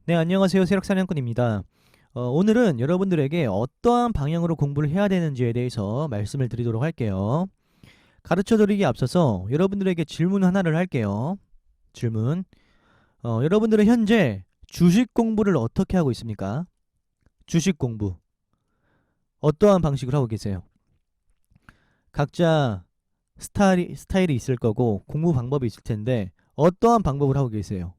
네, 안녕하세요. 세력사냥꾼입니다. 오늘은 여러분들에게 어떠한 방향으로 공부를 해야 되는지에 대해서 말씀을 드리도록 할게요. 가르쳐 드리기 앞서서 여러분들에게 질문 하나를 할게요. 질문. 여러분들은 현재 주식 공부를 어떻게 하고 있습니까? 주식 공부. 어떠한 방식으로 하고 계세요? 각자 스타일이 있을 거고 공부 방법이 있을 텐데 어떠한 방법을 하고 계세요?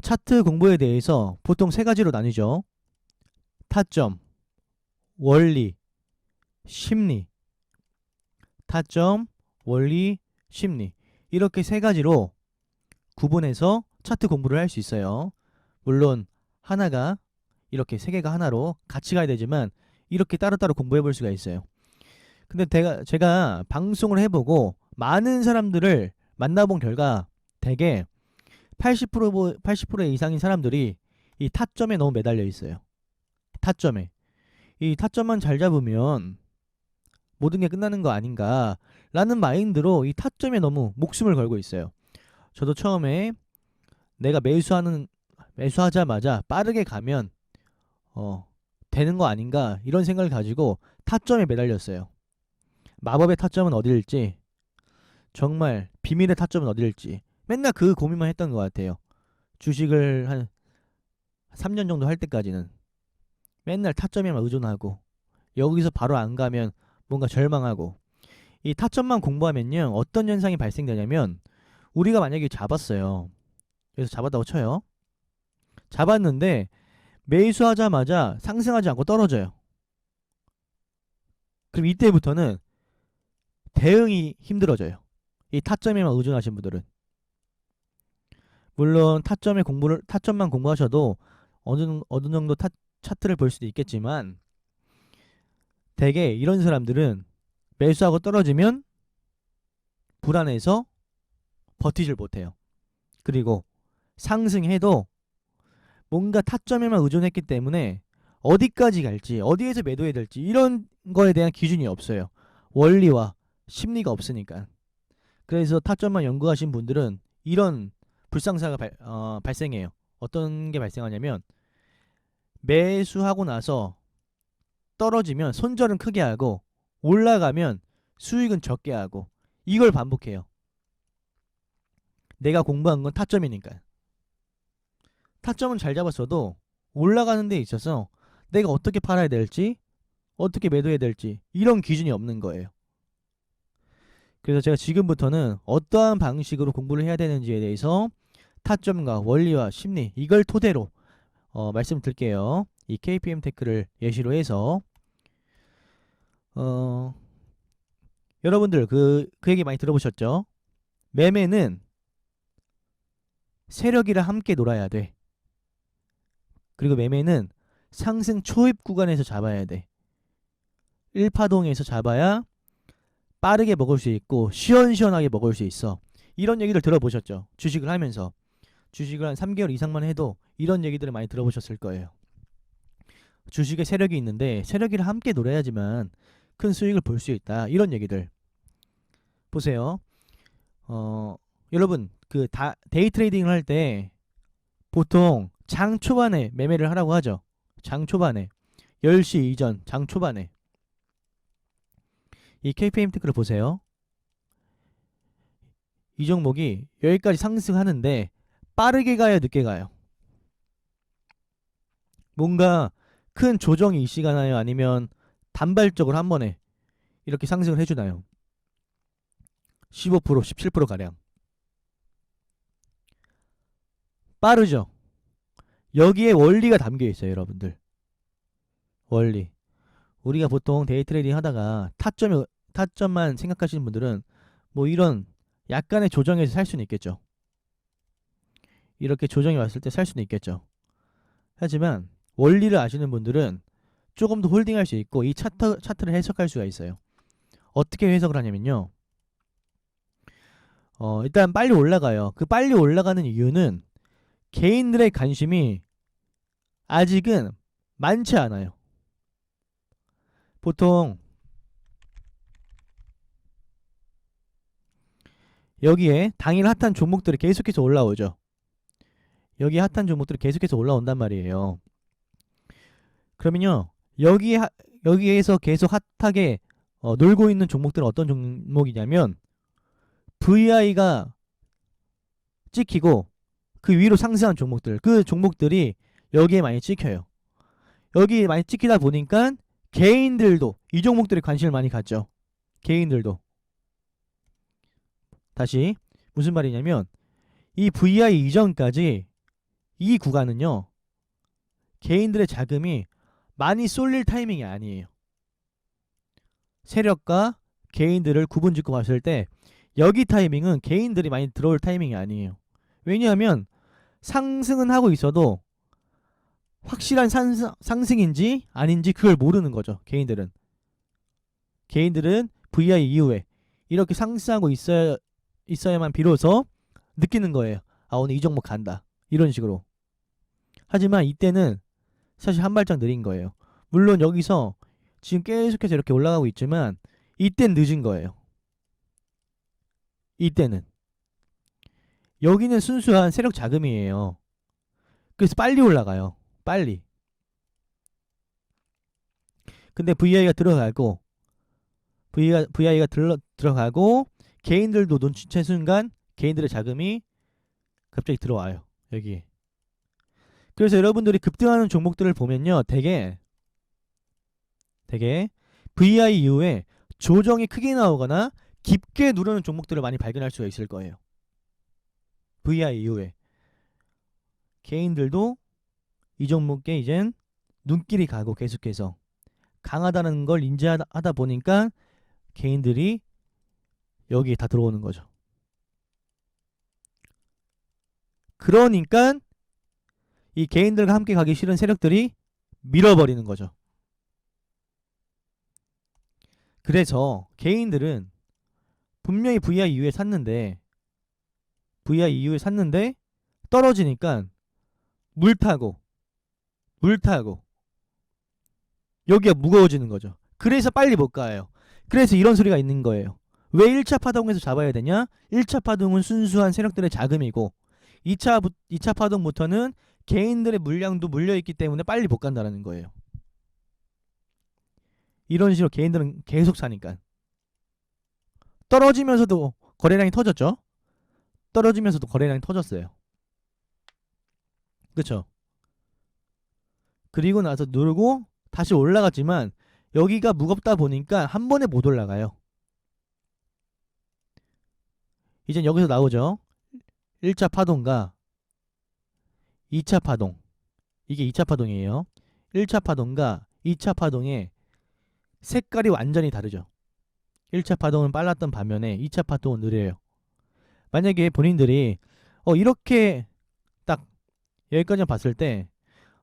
차트 공부에 대해서 보통 세 가지로 나뉘죠. 타점, 원리, 심리. 타점, 원리, 심리. 이렇게 세 가지로 구분해서 차트 공부를 할 수 있어요. 물론 하나가 이렇게 세 개가 하나로 같이 가야 되지만 이렇게 따로따로 공부해 볼 수가 있어요. 근데 제가 방송을 해보고 많은 사람들을 만나본 결과 대개 80% 이상인 사람들이 이 타점에 너무 매달려 있어요. 타점에. 이 타점만 잘 잡으면 모든 게 끝나는 거 아닌가 라는 마인드로 이 타점에 너무 목숨을 걸고 있어요. 저도 처음에 내가 매수하자마자 빠르게 가면 어 되는 거 아닌가 이런 생각을 가지고 타점에 매달렸어요. 마법의 타점은 어디일지, 정말 비밀의 타점은 어디일지 맨날 그 고민만 했던 것 같아요. 주식을 한 3년 정도 할 때까지는 맨날 타점에만 의존하고 여기서 바로 안 가면 뭔가 절망하고, 이 타점만 공부하면요 어떤 현상이 발생되냐면, 우리가 만약에 잡았어요. 그래서 잡았다고 쳐요. 잡았는데 매수하자마자 상승하지 않고 떨어져요. 그럼 이때부터는 대응이 힘들어져요. 이 타점에만 의존하신 분들은. 물론 타점만 공부하셔도 어느 정도 차트를 볼 수도 있겠지만, 대개 이런 사람들은 매수하고 떨어지면 불안해서 버티질 못해요. 그리고 상승해도 뭔가 타점에만 의존했기 때문에 어디까지 갈지, 어디에서 매도해야 될지 이런 거에 대한 기준이 없어요. 원리와 심리가 없으니까. 그래서 타점만 연구하신 분들은 이런 불상사가 발생해요. 어떤 게 발생하냐면, 매수하고 나서 떨어지면 손절은 크게 하고 올라가면 수익은 적게 하고, 이걸 반복해요. 내가 공부한 건 타점이니까. 타점은 잘 잡았어도 올라가는 데 있어서 내가 어떻게 팔아야 될지, 어떻게 매도해야 될지 이런 기준이 없는 거예요. 그래서 제가 지금부터는 어떠한 방식으로 공부를 해야 되는지에 대해서 타점과 원리와 심리, 이걸 토대로 말씀드릴게요. 이 KPM 테크를 예시로 해서 어, 여러분들 그 얘기 많이 들어보셨죠? 매매는 세력이랑 함께 놀아야 돼. 그리고 매매는 상승 초입 구간에서 잡아야 돼. 1파동에서 잡아야 빠르게 먹을 수 있고 시원시원하게 먹을 수 있어. 이런 얘기들 들어보셨죠? 주식을 하면서. 주식을 한 3개월 이상만 해도 이런 얘기들을 많이 들어보셨을 거예요. 주식에 세력이 있는데 세력이랑 함께 놀아야지만 큰 수익을 볼 수 있다. 이런 얘기들. 보세요. 어, 여러분, 데이 트레이딩을 할 때 보통 장 초반에 매매를 하라고 하죠. 장 초반에. 10시 이전, 장 초반에. 이 KPM 테크를 보세요. 이 종목이 여기까지 상승하는데 빠르게 가요, 늦게 가요? 뭔가 큰 조정이 이시가나요? 아니면 단발적으로 한 번에 이렇게 상승을 해주나요? 15%, 17% 가량. 빠르죠? 여기에 원리가 담겨 있어요, 여러분들. 원리. 우리가 보통 데이 트레이딩 하다가 타점만 생각하시는 분들은 뭐 이런 약간의 조정에서 살 수는 있겠죠. 이렇게 조정이 왔을 때 살 수는 있겠죠. 하지만 원리를 아시는 분들은 조금 더 홀딩할 수 있고 이 차트를 해석할 수가 있어요. 어떻게 해석을 하냐면요. 일단 빨리 올라가요. 그 빨리 올라가는 이유는 개인들의 관심이 아직은 많지 않아요. 보통 여기에 당일 핫한 종목들이 계속해서 올라오죠. 여기 핫한 종목들이 계속해서 올라온단 말이에요. 그러면요, 여기에서 계속 핫하게 놀고 있는 종목들은 어떤 종목이냐면 VI가 찍히고 그 위로 상승한 종목들, 그 종목들이 여기에 많이 찍혀요. 여기에 많이 찍히다 보니까 개인들도 이 종목들에 관심을 많이 갖죠. 개인들도. 다시 무슨 말이냐면 이 VI 이전까지 이 구간은요, 개인들의 자금이 많이 쏠릴 타이밍이 아니에요. 세력과 개인들을 구분짓고 봤을 때 여기 타이밍은 개인들이 많이 들어올 타이밍이 아니에요. 왜냐하면 상승은 하고 있어도 확실한 상승인지 아닌지 그걸 모르는 거죠. 개인들은 VI 이후에 이렇게 상승하고 있어야만 비로소 느끼는 거예요. 아, 오늘 이 종목 간다, 이런 식으로. 하지만 이때는 사실 한 발짝 느린 거예요. 물론 여기서 지금 계속해서 이렇게 올라가고 있지만 이땐 늦은 거예요. 이때는 여기는 순수한 세력 자금이에요. 그래서 빨리 올라가요. 빨리. 근데 VI가 들어가고 VI가 들어가고 개인들도 눈치챈 순간 개인들의 자금이 갑자기 들어와요. 여기. 그래서 여러분들이 급등하는 종목들을 보면요, 되게 VI 이후에 조정이 크게 나오거나 깊게 누르는 종목들을 많이 발견할 수가 있을 거예요. VI 이후에 개인들도 이 종목에 이젠 눈길이 가고 계속해서 강하다는 걸 인지하다 보니까 개인들이 여기에 다 들어오는 거죠. 그러니까 이 개인들과 함께 가기 싫은 세력들이 밀어버리는 거죠. 그래서 개인들은 분명히 VI 이후에 샀는데 떨어지니까 물타고 여기가 무거워지는 거죠. 그래서 빨리 못 가요. 그래서 이런 소리가 있는 거예요. 왜 1차 파동에서 잡아야 되냐? 1차 파동은 순수한 세력들의 자금이고 2차 파동부터는 개인들의 물량도 물려있기 때문에 빨리 못 간다는 거예요. 이런 식으로 개인들은 계속 사니까. 떨어지면서도 거래량이 터졌죠. 그쵸? 그리고 나서 누르고 다시 올라갔지만 여기가 무겁다 보니까 한 번에 못 올라가요. 이젠 여기서 나오죠. 1차 파동과 2차 파동. 이게 2차 파동이에요. 1차 파동과 2차 파동의 색깔이 완전히 다르죠. 1차 파동은 빨랐던 반면에 2차 파동은 느려요. 만약에 본인들이 이렇게 딱 여기까지 봤을 때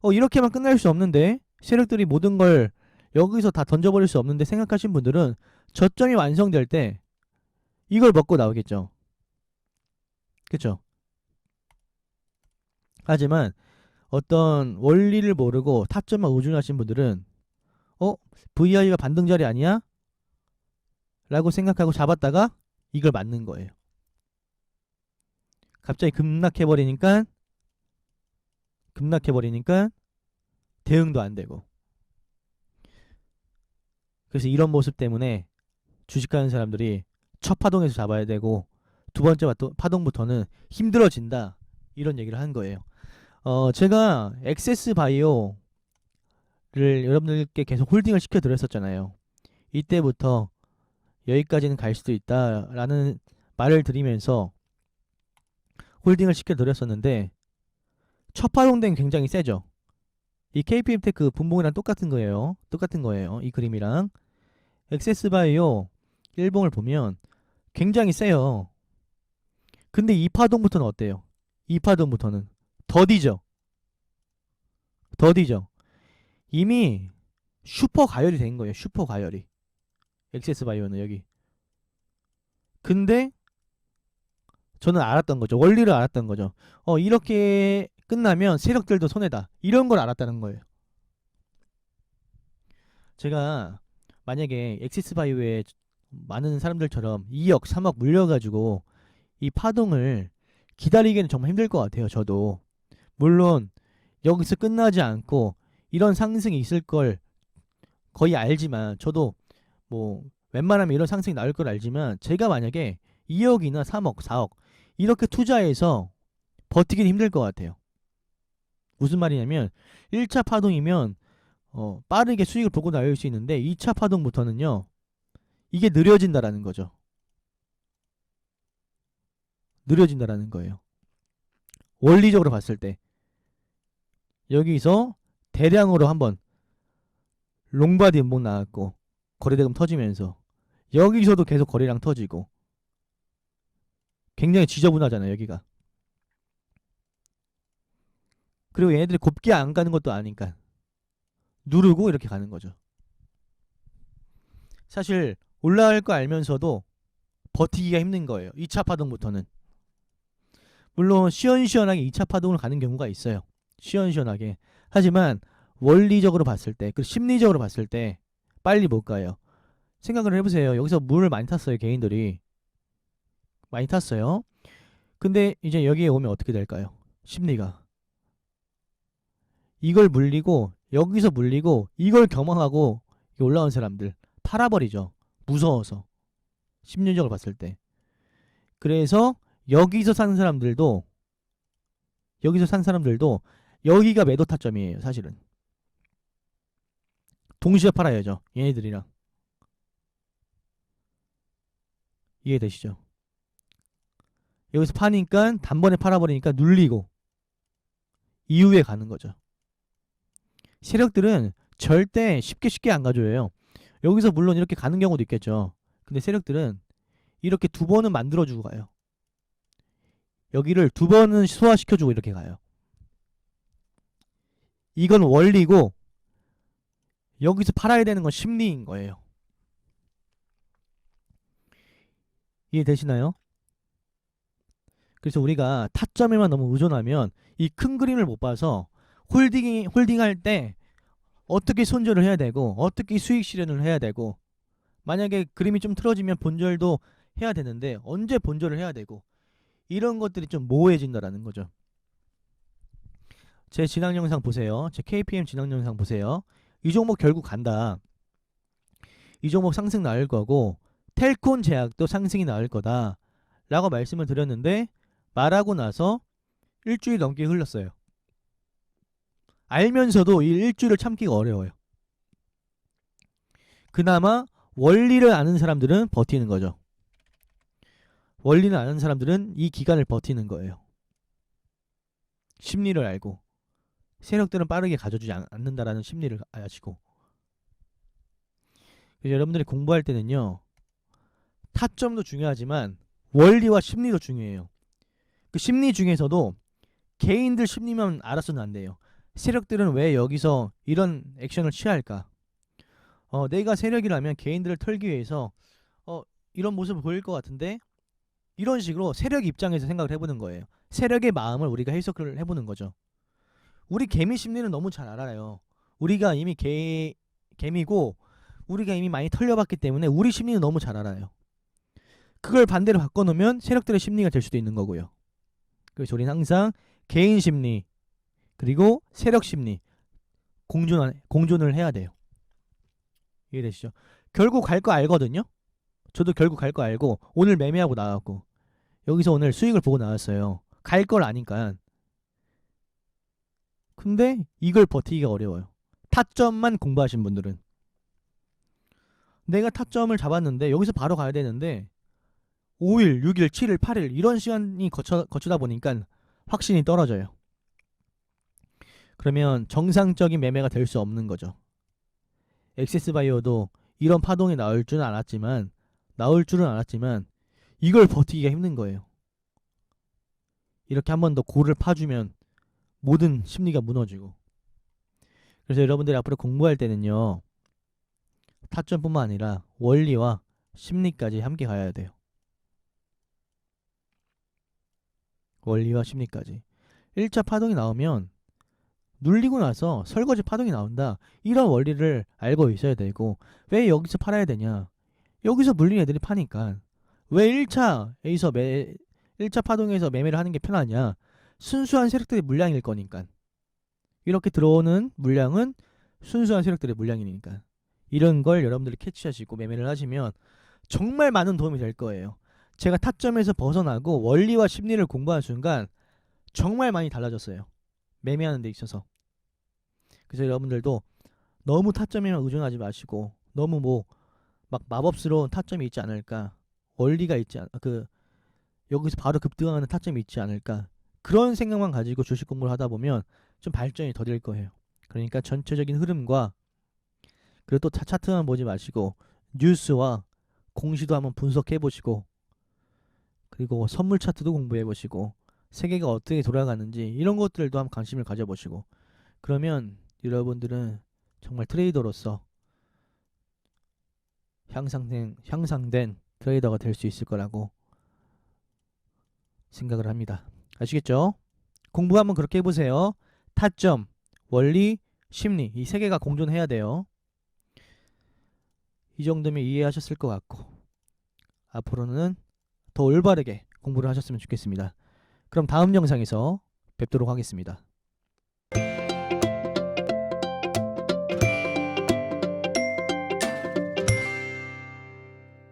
이렇게만 끝날 수 없는데, 세력들이 모든 걸 여기서 다 던져버릴 수 없는데 생각하신 분들은 저점이 완성될 때 이걸 먹고 나오겠죠. 그쵸? 하지만 어떤 원리를 모르고 타점만 우중하신 분들은 VI가 반등자리 아니야? 라고 생각하고 잡았다가 이걸 맞는 거예요. 갑자기 급락해버리니까 대응도 안 되고. 그래서 이런 모습 때문에 주식하는 사람들이 첫 파동에서 잡아야 되고 두 번째 파동부터는 힘들어진다, 이런 얘기를 한 거예요. 제가 액세스 바이오를 여러분들께 계속 홀딩을 시켜드렸었잖아요. 이때부터 여기까지는 갈 수도 있다라는 말을 드리면서 홀딩을 시켜드렸었는데 첫 파동 땐 굉장히 세죠. 이 KPM테크 분봉이랑 똑같은 거예요. 이 그림이랑. 액세스바이오 일봉을 보면 굉장히 세요. 근데 이 파동부터는 어때요? 이 파동부터는 더디죠. 이미 슈퍼 가열이 된 거예요. 슈퍼 가열이. 액세스바이오는 여기. 근데 저는 알았던 거죠. 원리를 알았던 거죠. 이렇게 끝나면 세력들도 손해다, 이런 걸 알았다는 거예요. 제가 만약에 액세스바이오에 많은 사람들처럼 2억 3억 물려가지고 이 파동을 기다리기는 정말 힘들 것 같아요. 저도 물론 여기서 끝나지 않고 이런 상승이 있을 걸 거의 알지만, 저도 뭐 웬만하면 이런 상승이 나올 걸 알지만, 제가 만약에 2억이나 3억, 4억 이렇게 투자해서 버티기는 힘들 것 같아요. 무슨 말이냐면 1차 파동이면 빠르게 수익을 보고 나올 수 있는데 2차 파동부터는요, 이게 느려진다라는 거죠. 느려진다라는 거예요. 원리적으로 봤을 때 여기서 대량으로 한번 롱바디 음봉 나왔고 거래대금 터지면서 여기서도 계속 거래량 터지고 굉장히 지저분하잖아요, 여기가. 그리고 얘네들이 곱게 안 가는 것도 아니까 누르고 이렇게 가는 거죠. 사실 올라갈 거 알면서도 버티기가 힘든 거예요, 2차 파동부터는. 물론 시원시원하게 2차 파동을 가는 경우가 있어요, 시원시원하게. 하지만 원리적으로 봤을 때, 그리고 심리적으로 봤을 때 빨리 못 가요. 생각을 해보세요. 여기서 물을 많이 탔어요, 개인들이. 많이 탔어요. 근데 이제 여기에 오면 어떻게 될까요? 심리가 이걸 물리고, 여기서 물리고, 이걸 경험하고 올라온 사람들 팔아버리죠, 무서워서. 심리적으로 봤을 때. 그래서 여기서 산 사람들도 여기가 매도 타점이에요, 사실은. 동시에 팔아야죠, 얘네들이랑. 이해되시죠? 여기서 파니까 단번에 팔아버리니까 눌리고 이후에 가는 거죠. 세력들은 절대 쉽게 안 가져요. 여기서 물론 이렇게 가는 경우도 있겠죠. 근데 세력들은 이렇게 두 번은 만들어주고 가요. 여기를 두 번은 소화시켜주고 이렇게 가요. 이건 원리고, 여기서 팔아야 되는 건 심리인 거예요. 이해되시나요? 그래서 우리가 타점에만 너무 의존하면 이 큰 그림을 못 봐서 홀딩할 때 어떻게 손절을 해야 되고 어떻게 수익 실현을 해야 되고, 만약에 그림이 좀 틀어지면 본절도 해야 되는데 언제 본절을 해야 되고, 이런 것들이 좀 모호해진다라는 거죠. 제 진학 영상 보세요. 제 KPM 진학 영상 보세요. 이 종목 결국 간다. 이 종목 상승 나올 거고 텔콘 제약도 상승이 나올 거다 라고 말씀을 드렸는데, 말하고 나서 일주일 넘게 흘렀어요. 알면서도 이 일주일을 참기가 어려워요. 그나마 원리를 아는 사람들은 버티는 거죠. 원리는 아는 사람들은 이 기간을 버티는 거예요. 심리를 알고. 세력들은 빠르게 가져주지 않는다라는 심리를 아시고. 그래서 여러분들이 공부할 때는요, 타점도 중요하지만 원리와 심리도 중요해요. 그 심리 중에서도 개인들 심리만 알아서는 안 돼요. 세력들은 왜 여기서 이런 액션을 취할까? 내가 세력이라면 개인들을 털기 위해서 이런 모습을 보일 것 같은데, 이런 식으로 세력 입장에서 생각을 해보는 거예요. 세력의 마음을 우리가 해석을 해보는 거죠. 우리 개미 심리는 너무 잘 알아요. 우리가 이미 개미고 우리가 이미 많이 털려봤기 때문에 우리 심리는 너무 잘 알아요. 그걸 반대로 바꿔놓으면 세력들의 심리가 될 수도 있는 거고요. 그래서 우리는 항상 개인 심리 그리고 세력 심리 공존을 해야 돼요. 이해되시죠? 결국 갈 거 알거든요. 저도 결국 갈 거 알고 오늘 매매하고 나왔고 여기서 오늘 수익을 보고 나왔어요. 갈 걸 아니까. 근데 이걸 버티기가 어려워요, 타점만 공부하신 분들은. 내가 타점을 잡았는데 여기서 바로 가야 되는데 5일, 6일, 7일, 8일 이런 시간이 거치다 보니까 확신이 떨어져요. 그러면 정상적인 매매가 될 수 없는 거죠. 액세스바이오도 이런 파동이 나올 줄은 알았지만 이걸 버티기가 힘든 거예요. 이렇게 한 번 더 골을 파주면 모든 심리가 무너지고. 그래서 여러분들이 앞으로 공부할 때는요, 타점뿐만 아니라 원리와 심리까지 함께 가야 돼요. 원리와 심리까지. 1차 파동이 나오면 눌리고 나서 설거지 파동이 나온다, 이런 원리를 알고 있어야 되고, 왜 여기서 팔아야 되냐, 여기서 물린 애들이 파니까. 왜 1차 파동에서 매매를 하는 게 편하냐, 순수한 세력들의 물량일 거니까. 이렇게 들어오는 물량은 순수한 세력들의 물량이니까. 이런 걸 여러분들이 캐치하시고 매매를 하시면 정말 많은 도움이 될 거예요. 제가 타점에서 벗어나고 원리와 심리를 공부하는 순간 정말 많이 달라졌어요. 매매하는 데 있어서. 그래서 여러분들도 너무 타점에만 의존하지 마시고 너무 뭐 막 마법스러운 타점이 있지 않을까, 원리가 있지 않, 여기서 바로 급등하는 타점이 있지 않을까, 그런 생각만 가지고 주식 공부를 하다 보면 좀 발전이 더딜 거예요. 그러니까 전체적인 흐름과 그리고 또 차트만 보지 마시고 뉴스와 공시도 한번 분석해 보시고 그리고 선물 차트도 공부해 보시고 세계가 어떻게 돌아가는지 이런 것들도 한번 관심을 가져보시고 그러면 여러분들은 정말 트레이더로서 향상된 트레이더가 될 수 있을 거라고 생각을 합니다. 아시겠죠? 공부 한번 그렇게 해보세요. 타점, 원리, 심리 이 세 개가 공존해야 돼요. 이 정도면 이해하셨을 것 같고 앞으로는 더 올바르게 공부를 하셨으면 좋겠습니다. 그럼 다음 영상에서 뵙도록 하겠습니다.